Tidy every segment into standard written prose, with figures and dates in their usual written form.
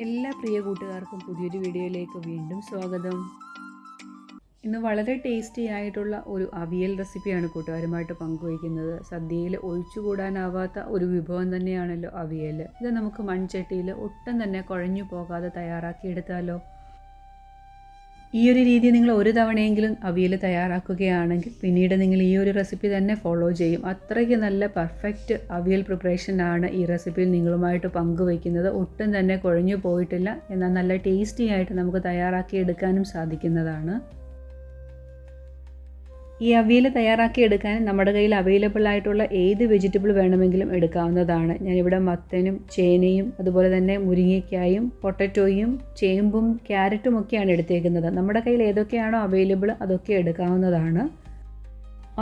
എല്ലാ പ്രിയ കൂട്ടുകാർക്കും പുതിയൊരു വീഡിയോയിലേക്ക് വീണ്ടും സ്വാഗതം. ഇന്ന് വളരെ ടേസ്റ്റി ആയിട്ടുള്ള ഒരു അവിയൽ റെസിപ്പിയാണ് കൂട്ടുകാരുമായിട്ട് പങ്കുവയ്ക്കുന്നത്. സദ്യയിൽ ഒഴിച്ചുകൂടാനാവാത്ത ഒരു വിഭവം തന്നെയാണല്ലോ അവിയൽ. ഇത് നമുക്ക് മൺചട്ടിയിൽ ഒട്ടും തന്നെ കുഴഞ്ഞു പോകാതെ തയ്യാറാക്കിയെടുത്താലോ. ഈ ഒരു രീതി നിങ്ങൾ ഒരു തവണയെങ്കിലും അവിയൽ തയ്യാറാക്കുകയാണെങ്കിൽ പിന്നീട് നിങ്ങൾ ഈ ഒരു റെസിപ്പി തന്നെ ഫോളോ ചെയ്യും. അത്രയ്ക്ക് നല്ല പെർഫെക്റ്റ് അവിയൽ പ്രിപ്പറേഷനാണ് ഈ റെസിപ്പിയിൽ നിങ്ങളുമായിട്ട് പങ്കുവയ്ക്കുന്നത്. ഒട്ടും തന്നെ കുഴഞ്ഞു പോയിട്ടില്ല, എന്നാൽ നല്ല ടേസ്റ്റി ആയിട്ട് നമുക്ക് തയ്യാറാക്കി എടുക്കാനും സാധിക്കുന്നതാണ്. ഈ അവിയൽ തയ്യാറാക്കിയെടുക്കാൻ നമ്മുടെ കയ്യിൽ അവൈലബിൾ ആയിട്ടുള്ള ഏത് വെജിറ്റബിൾ വേണമെങ്കിലും എടുക്കാവുന്നതാണ്. ഞാനിവിടെ മത്തനും ചേനയും അതുപോലെ തന്നെ മുരിങ്ങയ്ക്കായും പൊട്ടറ്റോയും ചേമ്പും ക്യാരറ്റും ഒക്കെയാണ് എടുത്തേക്കുന്നത്. നമ്മുടെ കയ്യിൽ ഏതൊക്കെയാണോ അവൈലബിൾ അതൊക്കെ എടുക്കാവുന്നതാണ്.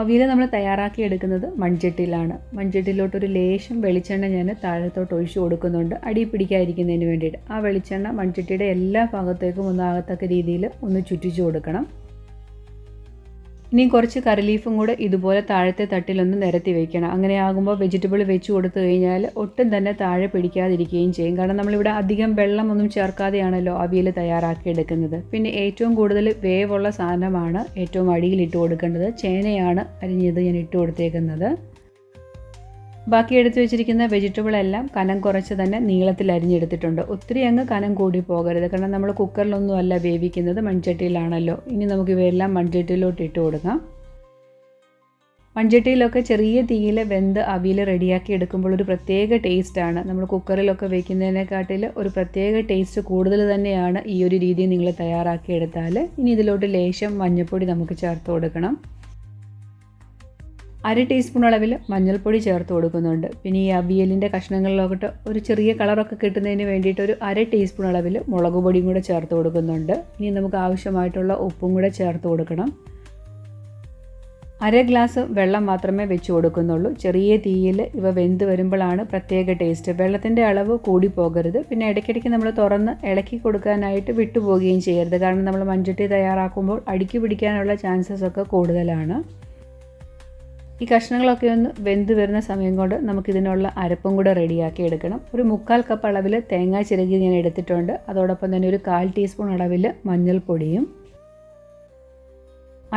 അവിയൽ നമ്മൾ തയ്യാറാക്കിയെടുക്കുന്നത് മൺചട്ടിയിലാണ്. മൺചട്ടിയിലോട്ടൊരു ലേശം വെളിച്ചെണ്ണ ഞാൻ താഴത്തോട്ട് ഒഴിച്ചു കൊടുക്കുന്നുണ്ട്, അടി പിടിക്കാതിരിക്കുന്നതിന് വേണ്ടിയിട്ട്. ആ വെളിച്ചെണ്ണ മൺചട്ടിയുടെ എല്ലാ ഭാഗത്തേക്കും ഒന്നാകത്തക്ക രീതിയിൽ ഒന്ന് ചുറ്റിച്ചു കൊടുക്കണം. ഇനി കുറച്ച് കറി ലീഫും കൂടെ ഇതുപോലെ താഴത്തെ തട്ടിലൊന്ന് നിരത്തി വയ്ക്കണം. അങ്ങനെ ആകുമ്പോൾ വെജിറ്റബിൾ വെച്ച് കൊടുത്തു കഴിഞ്ഞാൽ ഒട്ടും തന്നെ താഴെ പിടിക്കാതിരിക്കുകയും ചെയ്യും. കാരണം നമ്മളിവിടെ അധികം വെള്ളമൊന്നും ചേർക്കാതെയാണല്ലോ അവിയൽ തയ്യാറാക്കിയെടുക്കുന്നത്. പിന്നെ ഏറ്റവും കൂടുതൽ വേവുള്ള സാധനമാണ് ഏറ്റവും അടിയിൽ ഇട്ട് കൊടുക്കേണ്ടത്. ചേനയാണ് അരിഞ്ഞത് ഞാൻ ഇട്ട് കൊടുത്തേക്കുന്നത്. ബാക്കി എടുത്തു വെച്ചിരിക്കുന്ന വെജിറ്റബിൾ എല്ലാം കനം കുറച്ച് തന്നെ നീളത്തിൽ അരിഞ്ഞെടുത്തിട്ടുണ്ട്. ഒത്തിരി അങ്ങ് കനം കൂടി പോകരുത്, കാരണം നമ്മൾ കുക്കറിലൊന്നും അല്ല വേവിക്കുന്നത്, മൺചട്ടിയിലാണല്ലോ. ഇനി നമുക്ക് ഇവയെല്ലാം മൺചട്ടിയിലോട്ട് ഇട്ട് കൊടുക്കാം. മൺചട്ടിയിലൊക്കെ ചെറിയ തീയിൽ വെന്ത് അവിയൽ റെഡിയാക്കി എടുക്കുമ്പോൾ ഒരു പ്രത്യേക ടേസ്റ്റാണ്. നമ്മൾ കുക്കറിലൊക്കെ വയ്ക്കുന്നതിനെക്കാട്ടിൽ ഒരു പ്രത്യേക ടേസ്റ്റ് കൂടുതൽ തന്നെയാണ് ഈ ഒരു രീതി നിങ്ങൾ തയ്യാറാക്കിയെടുത്താൽ. ഇനി ഇതിലോട്ട് ലേശം മഞ്ഞൾപ്പൊടി നമുക്ക് ചേർത്ത് കൊടുക്കണം. 1/2 ടീസ്പൂൺ അളവിൽ മഞ്ഞൾപ്പൊടി ചേർത്ത് കൊടുക്കുന്നുണ്ട്. പിന്നെ ഈ അവിയലിൻ്റെ കഷ്ണങ്ങളിലോട്ട് ഒരു ചെറിയ കളറൊക്കെ കിട്ടുന്നതിന് വേണ്ടിയിട്ട് ഒരു 1/2 ടീസ്പൂൺ അളവിൽ മുളക് പൊടിയും കൂടെ ചേർത്ത് കൊടുക്കുന്നുണ്ട്. ഇനി നമുക്ക് ആവശ്യമായിട്ടുള്ള ഉപ്പും കൂടെ ചേർത്ത് കൊടുക്കണം. 1/2 ഗ്ലാസ് വെള്ളം മാത്രമേ വെച്ച് കൊടുക്കുന്നുള്ളൂ. ചെറിയ തീയിൽ ഇവ വെന്ത് വരുമ്പോഴാണ് പ്രത്യേക ടേസ്റ്റ്. വെള്ളത്തിൻ്റെ അളവ് കൂടി പോകരുത്. പിന്നെ ഇടയ്ക്കിടയ്ക്ക് നമ്മൾ തുറന്ന് ഇളക്കി കൊടുക്കാനായിട്ട് വിട്ടുപോവുകയും ചെയ്യരുത്, കാരണം നമ്മൾ മൺചട്ടി തയ്യാറാക്കുമ്പോൾ അടിക്ക് പിടിക്കാനുള്ള ചാൻസസ് ഒക്കെ കൂടുതലാണ്. ഈ കഷ്ണങ്ങളൊക്കെ ഒന്ന് വെന്ത് വരുന്ന സമയം കൊണ്ട് നമുക്കിതിനുള്ള അരപ്പും കൂടെ റെഡിയാക്കി എടുക്കണം. ഒരു 1/4 കപ്പ് അളവിൽ തേങ്ങ ചിരകി ഞാൻ എടുത്തിട്ടുണ്ട്. അതോടൊപ്പം തന്നെ ഒരു 1/4 ടീസ്പൂൺ അളവിൽ മഞ്ഞൾപ്പൊടിയും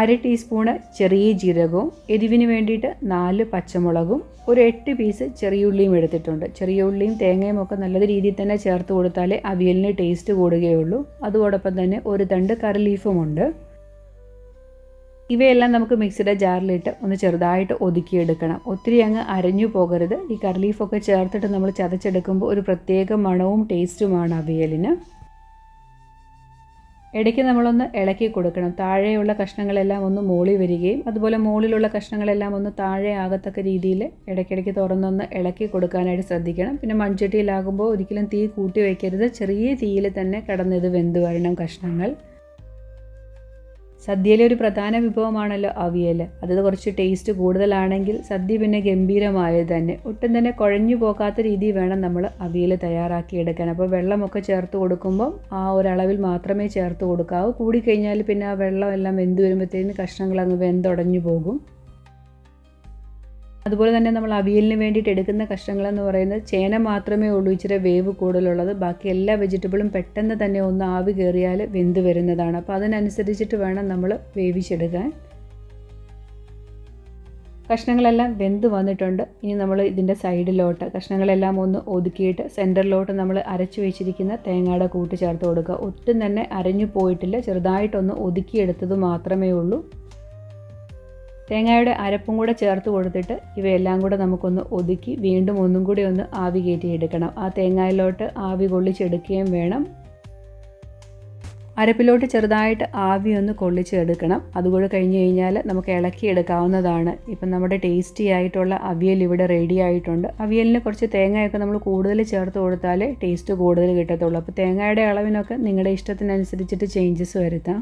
1/2 ടീസ്പൂണ് ചെറിയ ജീരകവും എരിവിന് വേണ്ടിയിട്ട് 4 പച്ചമുളകും ഒരു 8 പീസ് ചെറിയ ഉള്ളിയും എടുത്തിട്ടുണ്ട്. ചെറിയ ഉള്ളിയും തേങ്ങയും ഒക്കെ നല്ല രീതിയിൽ തന്നെ ചേർത്ത് കൊടുത്താലേ അവിയലിന് ടേസ്റ്റ് കൂടുകയുള്ളൂ. അതോടൊപ്പം തന്നെ ഒരു തണ്ട് കറി ലീഫുമുണ്ട്. ഇവയെല്ലാം നമുക്ക് മിക്സിയുടെ ജാറിലിട്ട് ഒന്ന് ചെറുതായിട്ട് ഒതുക്കിയെടുക്കണം. ഒത്തിരി അങ്ങ് അരഞ്ഞു പോകരുത്. ഈ കറി ലീഫൊക്കെ ചേർത്തിട്ട് നമ്മൾ ചതച്ചെടുക്കുമ്പോൾ ഒരു പ്രത്യേക മണവും ടേസ്റ്റുമാണ് അവിയലിന്. ഇടയ്ക്ക് നമ്മളൊന്ന് ഇളക്കി കൊടുക്കണം. താഴെയുള്ള കഷ്ണങ്ങളെല്ലാം ഒന്ന് മോളി വരികയും അതുപോലെ മുകളിലുള്ള കഷ്ണങ്ങളെല്ലാം ഒന്ന് താഴെ ആകത്തക്ക രീതിയിൽ ഇടയ്ക്കിടയ്ക്ക് തുറന്നൊന്ന് ഇളക്കി കൊടുക്കാനായിട്ട് ശ്രദ്ധിക്കണം. പിന്നെ മൺചട്ടിയിലാകുമ്പോൾ ഒരിക്കലും തീ കൂട്ടി വയ്ക്കരുത്. ചെറിയ തീയിൽ തന്നെ കിടന്നിത് വെന്ത് വരണം കഷ്ണങ്ങൾ. സദ്യയിലെ ഒരു പ്രധാന വിഭവമാണല്ലോ അവിയൽ. അത് കുറച്ച് ടേസ്റ്റ് കൂടുതലാണെങ്കിൽ സദ്യ പിന്നെ ഗംഭീരമായത് തന്നെ. ഒട്ടും തന്നെ കുഴഞ്ഞു പോകാത്ത രീതി വേണം നമ്മൾ അവിയൽ തയ്യാറാക്കിയെടുക്കാൻ. അപ്പോൾ വെള്ളമൊക്കെ ചേർത്ത് കൊടുക്കുമ്പം ആ ഒരളവിൽ മാത്രമേ ചേർത്ത് കൊടുക്കാവൂ. കൂടിക്കഴിഞ്ഞാൽ പിന്നെ ആ വെള്ളം എല്ലാം വെന്ത് വരുമ്പോഴത്തേന് കഷ്ണങ്ങൾ അങ്ങ് വെന്തുടഞ്ഞു പോകും. അതുപോലെ തന്നെ നമ്മൾ അവിയലിന് വേണ്ടിയിട്ട് എടുക്കുന്ന കഷ്ണങ്ങളെന്ന് പറയുന്നത് ചേന മാത്രമേ ഉള്ളൂ ഇച്ചിരി വേവ് കൂടുതലുള്ളത്. ബാക്കി എല്ലാ വെജിറ്റബിളും പെട്ടെന്ന് തന്നെ ഒന്ന് ആവി കയറിയാൽ വെന്ത് വരുന്നതാണ്. അപ്പോൾ അതിനനുസരിച്ചിട്ട് വേണം നമ്മൾ വേവിച്ചെടുക്കാൻ. കഷ്ണങ്ങളെല്ലാം വെന്ത് വന്നിട്ടുണ്ട്. ഇനി നമ്മൾ ഇതിൻ്റെ സൈഡിലോട്ട് കഷ്ണങ്ങളെല്ലാം ഒന്ന് ഒതുക്കിയിട്ട് സെൻറ്ററിലോട്ട് നമ്മൾ അരച്ചു വെച്ചിരിക്കുന്ന തേങ്ങയുടെ കൂട്ട് ചേർത്ത് കൊടുക്കുക. ഒട്ടും തന്നെ അരഞ്ഞു പോയിട്ടില്ല, ചെറുതായിട്ടൊന്ന് ഒതുക്കിയെടുത്തത് മാത്രമേ ഉള്ളൂ. തേങ്ങയുടെ അരപ്പും കൂടെ ചേർത്ത് കൊടുത്തിട്ട് ഇവയെല്ലാം കൂടെ നമുക്കൊന്ന് ഒതുക്കി വീണ്ടും ഒന്നും കൂടി ഒന്ന് ആവി കയറ്റിയെടുക്കണം. ആ തേങ്ങയിലോട്ട് ആവി കൊള്ളിച്ചെടുക്കുകയും വേണം. അരപ്പിലോട്ട് ചെറുതായിട്ട് ആവി ഒന്ന് കൊള്ളിച്ചെടുക്കണം. അതുകൂടെ കഴിഞ്ഞ് കഴിഞ്ഞാൽ നമുക്ക് ഇളക്കിയെടുക്കാവുന്നതാണ്. ഇപ്പം നമ്മുടെ ടേസ്റ്റി ആയിട്ടുള്ള അവിയൽ ഇവിടെ റെഡി ആയിട്ടുണ്ട്. അവിയലിന് കുറച്ച് തേങ്ങയൊക്കെ നമ്മൾ കൂടുതൽ ചേർത്ത് കൊടുത്താലേ ടേസ്റ്റ് കൂടുതൽ കിട്ടത്തുള്ളൂ. അപ്പോൾ തേങ്ങയുടെ അളവിനൊക്കെ നിങ്ങളുടെ ഇഷ്ടത്തിനനുസരിച്ചിട്ട് ചേഞ്ചസ് വരുത്താം.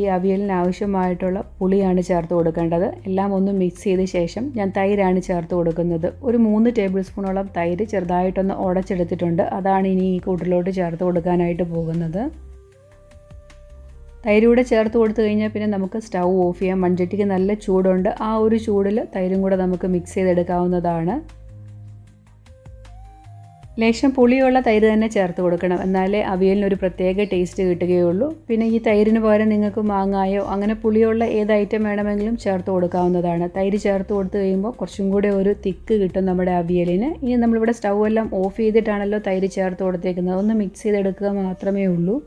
ഈ അവിയലിന് ആവശ്യമായിട്ടുള്ള പുളിയാണ് ചേർത്ത് കൊടുക്കേണ്ടത്. എല്ലാം ഒന്ന് മിക്സ് ചെയ്ത ശേഷം ഞാൻ തൈരാണ് ചേർത്ത് കൊടുക്കുന്നത്. ഒരു 3 ടേബിൾ സ്പൂണോളം തൈര് ചെറുതായിട്ടൊന്ന് ഉടച്ചെടുത്തിട്ടുണ്ട്. അതാണ് ഇനി ഈ കൂട്ടിലോട്ട് ചേർത്ത് കൊടുക്കാനായിട്ട് പോകുന്നത്. തൈര് കൂടെ ചേർത്ത് കൊടുത്തു കഴിഞ്ഞാൽ പിന്നെ നമുക്ക് സ്റ്റൗ ഓഫ് ചെയ്യാം. മൺചട്ടിക്ക് നല്ല ചൂടുണ്ട്. ആ ഒരു ചൂടിൽ തൈരും കൂടെ നമുക്ക് മിക്സ് ചെയ്തെടുക്കാവുന്നതാണ്. ലേശം പുളിയുള്ള തൈര് തന്നെ ചേർത്ത് കൊടുക്കണം, എന്നാലേ അവിയലിനൊരു പ്രത്യേക ടേസ്റ്റ് കിട്ടുകയുള്ളൂ. പിന്നെ ഈ തൈരിന് പകരം നിങ്ങൾക്ക് മാങ്ങായോ അങ്ങനെ പുളിയുള്ള ഏത് ഐറ്റം വേണമെങ്കിലും ചേർത്ത് കൊടുക്കാവുന്നതാണ്. തൈര് ചേർത്ത് കൊടുത്തു കഴിയുമ്പോൾ കുറച്ചും കൂടെ ഒരു തിക്ക് കിട്ടും നമ്മുടെ അവിയലിന്. ഇനി നമ്മളിവിടെ സ്റ്റൗ എല്ലാം ഓഫ് ചെയ്തിട്ടാണല്ലോ തൈര് ചേർത്ത് കൊടുത്തേക്കുന്നത്, ഒന്ന് മിക്സ് ചെയ്തെടുക്കുക മാത്രമേ ഉള്ളൂ.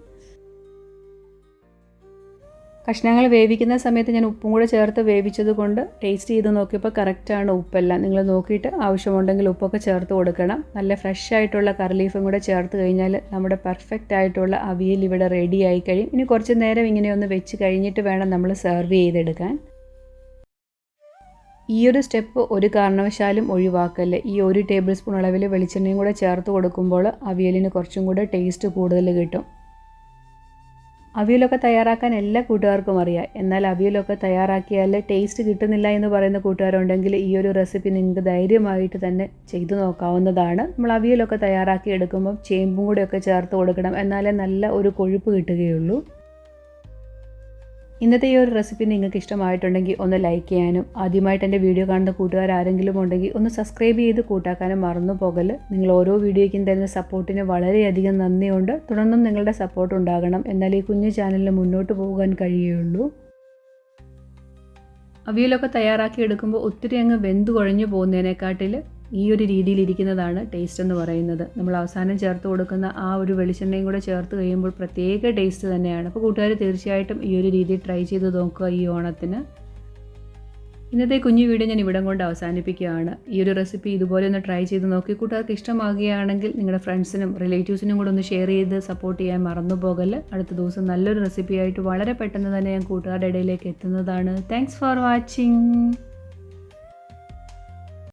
കഷ്ണങ്ങൾ വേവിക്കുന്ന സമയത്ത് ഞാൻ ഉപ്പും കൂടെ ചേർത്ത് വേവിച്ചത് കൊണ്ട് ടേസ്റ്റ് ചെയ്ത് നോക്കിയപ്പോൾ കറക്റ്റാണ് ഉപ്പെല്ലാം. നിങ്ങൾ നോക്കിയിട്ട് ആവശ്യമുണ്ടെങ്കിൽ ഉപ്പൊക്കെ ചേർത്ത് കൊടുക്കണം. നല്ല ഫ്രഷ് ആയിട്ടുള്ള കറി ലീഫും കൂടെ ചേർത്ത് കഴിഞ്ഞാൽ നമ്മുടെ പെർഫെക്റ്റ് ആയിട്ടുള്ള അവിയൽ ഇവിടെ റെഡി ആയി കഴിയും. ഇനി കുറച്ച് നേരം ഇങ്ങനെ ഒന്ന് വെച്ച് കഴിഞ്ഞിട്ട് വേണം നമ്മൾ സെർവ് ചെയ്തെടുക്കാൻ. ഈ ഒരു സ്റ്റെപ്പ് ഒരു കാരണവശാലും ഒഴിവാക്കല്ലേ. ഈ 1 ടേബിൾ സ്പൂൺ അളവിൽ വെളിച്ചെണ്ണയും കൂടെ ചേർത്ത് കൊടുക്കുമ്പോൾ അവിയലിന് കുറച്ചും കൂടെ ടേസ്റ്റ് കൂടുതൽ കിട്ടും. അവിയലൊക്കെ തയ്യാറാക്കാൻ എല്ലാ കൂട്ടുകാർക്കും അറിയാം. എന്നാൽ അവിയലൊക്കെ തയ്യാറാക്കിയാൽ ടേസ്റ്റ് കിട്ടുന്നില്ല എന്ന് പറയുന്ന കൂട്ടുകാരുണ്ടെങ്കിൽ ഈ ഒരു റെസിപ്പി നിങ്ങൾക്ക് ധൈര്യമായിട്ട് തന്നെ ചെയ്തു നോക്കാവുന്നതാണ്. നമ്മൾ അവിയലൊക്കെ തയ്യാറാക്കി എടുക്കുമ്പം ചേമ്പും കൂടെയൊക്കെ ചേർത്ത് കൊടുക്കണം, എന്നാലേ നല്ല ഒരു കൊഴുപ്പ് കിട്ടുകയുള്ളൂ. ഇന്നത്തെ ഈ ഒരു റെസിപ്പി നിങ്ങൾക്ക് ഇഷ്ടമായിട്ടുണ്ടെങ്കിൽ ഒന്ന് ലൈക്ക് ചെയ്യാനും ആദ്യമായിട്ട് എൻ്റെ വീഡിയോ കാണുന്ന കൂട്ടുകാർ ആരെങ്കിലും ഉണ്ടെങ്കിൽ ഒന്ന് സബ്സ്ക്രൈബ് ചെയ്ത് കൂട്ടാക്കാനും മറന്നു പോകല്. നിങ്ങൾ ഓരോ വീഡിയോയ്ക്കും തരുന്ന സപ്പോർട്ടിന് വളരെയധികം നന്ദിയുണ്ട്. തുടർന്നും നിങ്ങളുടെ സപ്പോർട്ട് ഉണ്ടാകണം, എന്നാൽ ഈ കുഞ്ഞു ചാനലിൽ മുന്നോട്ട് പോകാൻ കഴിയുള്ളൂ. അവിയലൊക്കെ തയ്യാറാക്കി എടുക്കുമ്പോൾ ഒത്തിരി അങ്ങ് വെന്ത് കുഴഞ്ഞു പോകുന്നതിനെക്കാട്ടിൽ ഈ ഒരു രീതിയിലിരിക്കുന്നതാണ് ടേസ്റ്റ് എന്ന് പറയുന്നത്. നമ്മൾ അവസാനം ചേർത്ത് കൊടുക്കുന്ന ആ ഒരു വെളിച്ചെണ്ണയും കൂടെ ചേർത്ത് കഴിയുമ്പോൾ പ്രത്യേക ടേസ്റ്റ് തന്നെയാണ്. അപ്പോൾ കൂട്ടുകാർ തീർച്ചയായിട്ടും ഈ ഒരു രീതി ട്രൈ ചെയ്ത് നോക്കുക ഈ ഓണത്തിന്. ഇന്നത്തെ കുഞ്ഞു വീഡിയോ ഞാൻ ഇവിടം കൊണ്ട് അവസാനിപ്പിക്കുകയാണ്. ഈ ഒരു റെസിപ്പി ഇതുപോലെ ഒന്ന് ട്രൈ ചെയ്ത് നോക്കി കൂട്ടുകാർക്ക് ഇഷ്ടമാകുകയാണെങ്കിൽ നിങ്ങളുടെ ഫ്രണ്ട്സിനും റിലേറ്റീവ്സിനും കൂടെ ഒന്ന് ഷെയർ ചെയ്ത് സപ്പോർട്ട് ചെയ്യാൻ മറന്നു പോകല്. അടുത്ത ദിവസം നല്ലൊരു റെസിപ്പിയായിട്ട് വളരെ പെട്ടെന്ന് തന്നെ ഞാൻ കൂട്ടുകാരുടെ ഇടയിലേക്ക് എത്തുന്നതാണ്. Thanks for watching.